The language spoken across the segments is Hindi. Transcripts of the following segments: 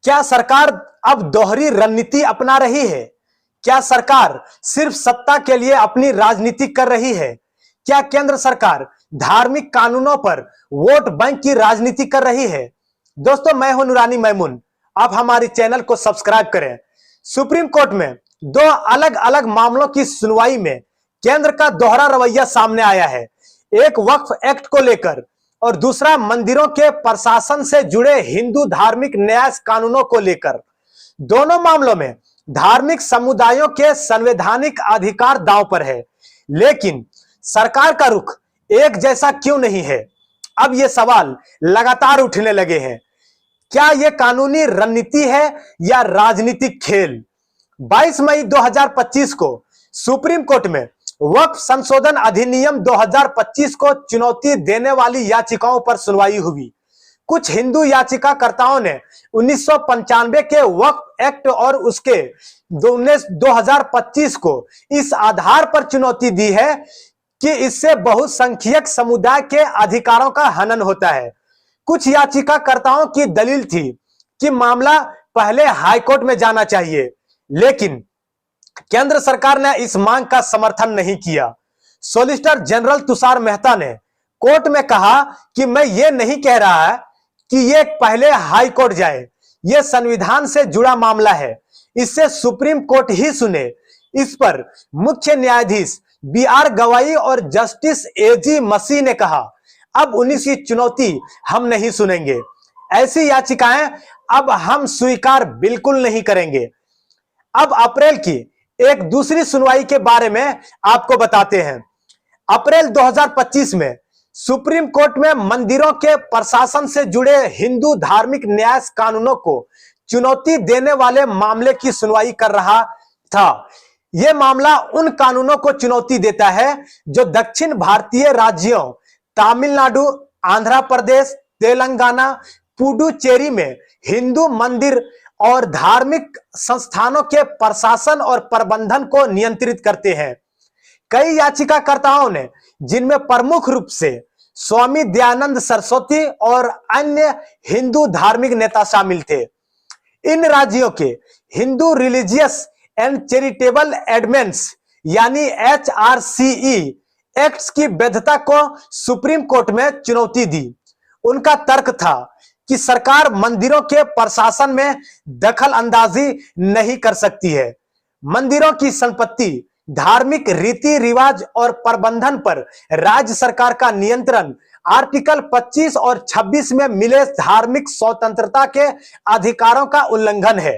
क्या सरकार अब दोहरी रणनीति अपना रही है? क्या सरकार सिर्फ सत्ता के लिए अपनी राजनीति कर रही है? क्या केंद्र सरकार धार्मिक कानूनों पर वोट बैंक की राजनीति कर रही है? दोस्तों, मैं हूं नूरानी मैमून। आप हमारे चैनल को सब्सक्राइब करें। सुप्रीम कोर्ट में दो अलग अलग मामलों की सुनवाई में केंद्र का दोहरा रवैया सामने आया है। एक वक्फ एक्ट को लेकर और दूसरा मंदिरों के प्रशासन से जुड़े हिंदू धार्मिक न्याय कानूनों को लेकर। दोनों मामलों में धार्मिक समुदायों के संवैधानिक अधिकार दांव पर है, लेकिन सरकार का रुख एक जैसा क्यों नहीं है? अब ये सवाल लगातार उठने लगे हैं। क्या यह कानूनी रणनीति है या राजनीतिक खेल? 22 मई 2025 को सुप्रीम कोर्ट में वक्फ संशोधन अधिनियम 2025 को चुनौती देने वाली याचिकाओं पर सुनवाई हुई। कुछ हिंदू याचिकाकर्ताओं ने 1995 के वक्फ एक्ट और उसके 2025 को इस आधार पर चुनौती दी है कि इससे बहुसंख्यक समुदाय के अधिकारों का हनन होता है। कुछ याचिकाकर्ताओं की दलील थी कि मामला पहले हाईकोर्ट में जाना चाहिए, लेकिन केंद्र सरकार ने इस मांग का समर्थन नहीं किया। सॉलिसिटर जनरल तुषार मेहता ने कोर्ट में कहा कि मैं ये नहीं कह रहा है कि ये पहले हाई कोर्ट जाए, ये संविधान से जुड़ा मामला है, इससे सुप्रीम कोर्ट ही सुने। इस पर मुख्य न्यायाधीश BR गवाई और जस्टिस AG मसीह ने कहा, अब 19 की चुनौती हम नहीं सुनेंगे। ऐसी याचिकाएं अब हम स्वीकार बिल्कुल नहीं करेंगे। अब अप्रैल की एक दूसरी सुनवाई के बारे में आपको बताते हैं। अप्रैल 2025 में सुप्रीम कोर्ट में मंदिरों के प्रशासन से जुड़े हिंदू धार्मिक न्याय कानूनों को चुनौती देने वाले मामले की सुनवाई कर रहा था। यह मामला उन कानूनों को चुनौती देता है जो दक्षिण भारतीय राज्यों तमिलनाडु, आंध्र प्रदेश, तेलंगाना, पुडुचेरी में हिंदू मंदिर और धार्मिक संस्थानों के प्रशासन और प्रबंधन को नियंत्रित करते हैं। कई याचिकाकर्ताओं ने, जिनमें प्रमुख रूप से स्वामी दयानंद सरस्वती और अन्य हिंदू धार्मिक नेता शामिल थे, इन राज्यों के हिंदू रिलीजियस एंड चैरिटेबल एडमेंट्स यानी HRCE एक्ट्स की वैधता को सुप्रीम कोर्ट में चुनौती दी। उनका तर्क था कि सरकार मंदिरों के प्रशासन में दखल अंदाजी नहीं कर सकती है। मंदिरों की संपत्ति, धार्मिक रीति रिवाज और प्रबंधन पर राज्य सरकार का नियंत्रण आर्टिकल 25 और 26 में मिले धार्मिक स्वतंत्रता के अधिकारों का उल्लंघन है।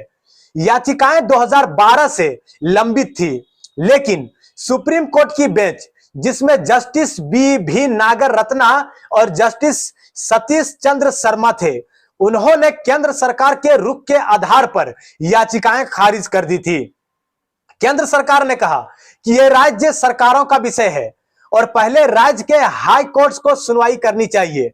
याचिकाएं 2012 से लंबित थी, लेकिन सुप्रीम कोर्ट की बेंच, जिसमें जस्टिस B नागर रत्ना और जस्टिस सतीश चंद्र शर्मा थे, उन्होंने केंद्र सरकार के रुख के आधार पर याचिकाएं खारिज कर दी थी। केंद्र सरकार ने कहा कि यह राज्य सरकारों का विषय है और पहले राज्य के हाई कोर्ट्स को सुनवाई करनी चाहिए।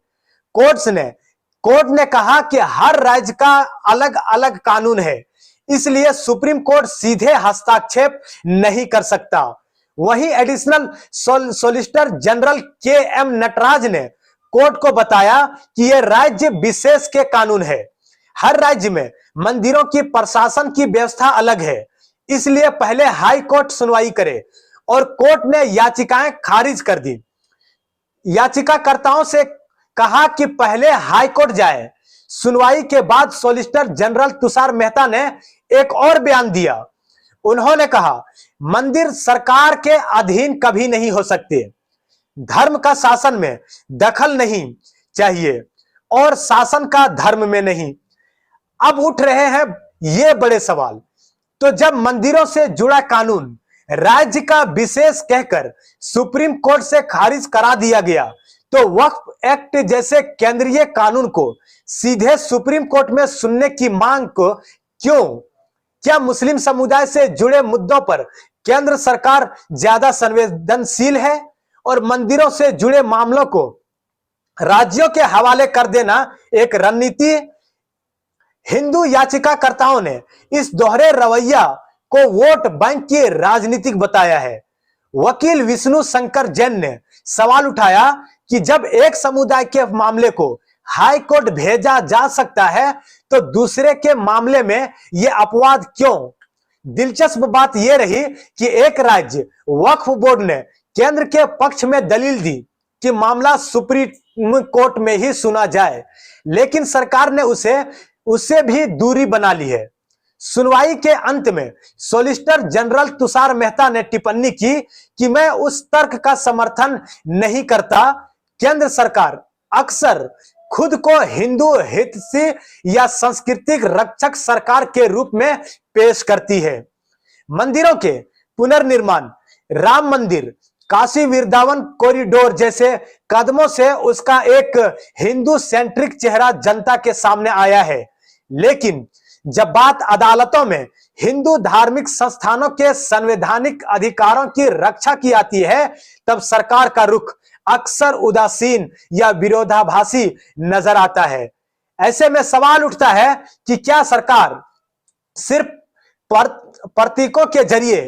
कोर्ट ने कहा कि हर राज्य का अलग अलग कानून है, इसलिए सुप्रीम कोर्ट सीधे हस्तक्षेप नहीं कर सकता। वहीं additional solicitor general KM Nataraj ने कोर्ट को बताया कि यह राज्य विशेष के कानून है। हर राज्य में मंदिरों की प्रशासन की व्यवस्था अलग है, इसलिए पहले हाई कोर्ट सुनवाई करे, और कोर्ट ने याचिकाएं खारिज कर दी। याचिकाकर्ताओं से कहा कि पहले हाई कोर्ट जाए। सुनवाई के बाद सॉलिसिटर जनरल तुषार मेहता ने एक और बयान दिया। उन्होंने कहा, मंदिर सरकार के अधीन कभी नहीं हो सकते। धर्म का शासन में दखल नहीं चाहिए और शासन का धर्म में नहीं। अब उठ रहे हैं ये बड़े सवाल। तो जब मंदिरों से जुड़ा कानून राज्य का विशेष कहकर सुप्रीम कोर्ट से खारिज करा दिया गया, तो वक्फ एक्ट जैसे केंद्रीय कानून को सीधे सुप्रीम कोर्ट में सुनने की मांग को क्यों? क्या मुस्लिम समुदाय से जुड़े मुद्दों पर केंद्र सरकार ज्यादा संवेदनशील है और मंदिरों से जुड़े मामलों को राज्यों के हवाले कर देना एक रणनीति? हिंदू याचिकाकर्ताओं ने इस दोहरे रवैया को वोट बैंक की राजनीतिक बताया है। वकील विष्णु शंकर जैन ने सवाल उठाया कि जब एक समुदाय के मामले को हाई कोर्ट भेजा जा सकता है, तो दूसरे के मामले में यह अपवाद क्यों? दिलचस्प बात यह रही कि एक राज्य वक्फ बोर्ड ने केंद्र के पक्ष में दलील दी कि मामला सुप्रीम कोर्ट में ही सुना जाए, लेकिन सरकार ने उससे भी दूरी बना ली है। सुनवाई के अंत में सॉलिसिटर जनरल तुषार मेहता ने टिप्पणी की कि मैं उस तर्क का समर्थन नहीं करता। केंद्र सरकार अक्सर खुद को हिंदू हितैषी या सांस्कृतिक रक्षक सरकार के रूप में पेश करती है। मंदिरों के पुनर्निर्माण, राम मंदिर, काशी वृंदावन कॉरिडोर जैसे कदमों से उसका एक हिंदू सेंट्रिक चेहरा जनता के सामने आया है, लेकिन जब बात अदालतों में हिंदू धार्मिक संस्थानों के संवैधानिक अधिकारों की रक्षा की आती है, तब सरकार का रुख अक्सर उदासीन या विरोधाभासी नजर आता है। ऐसे में सवाल उठता है कि क्या सरकार सिर्फ प्रतीकों के जरिए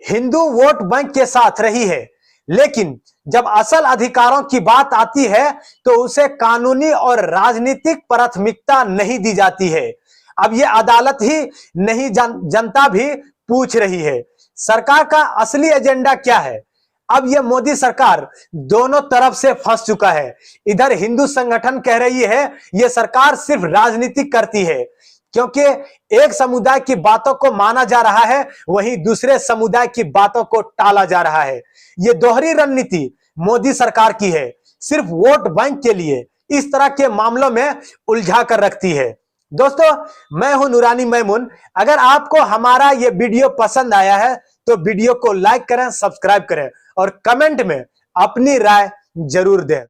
हिंदू वोट बैंक के साथ रही है, लेकिन जब असल अधिकारों की बात आती है तो उसे कानूनी और राजनीतिक प्राथमिकता नहीं दी जाती है। अब यह अदालत ही नहीं, जनता भी पूछ रही है, सरकार का असली एजेंडा क्या है? अब यह मोदी सरकार दोनों तरफ से फंस चुका है। इधर हिंदू संगठन कह रही है यह सरकार सिर्फ राजनीति करती है क्योंकि एक समुदाय की बातों को माना जा रहा है, वहीं दूसरे समुदाय की बातों को टाला जा रहा है। यह दोहरी रणनीति मोदी सरकार की है, सिर्फ वोट बैंक के लिए इस तरह के मामलों में उलझा कर रखती है। दोस्तों, मैं हूं नूरानी मैमून। अगर आपको हमारा यह वीडियो पसंद आया है तो वीडियो को लाइक करें, सब्सक्राइब करें और कमेंट में अपनी राय जरूर दें।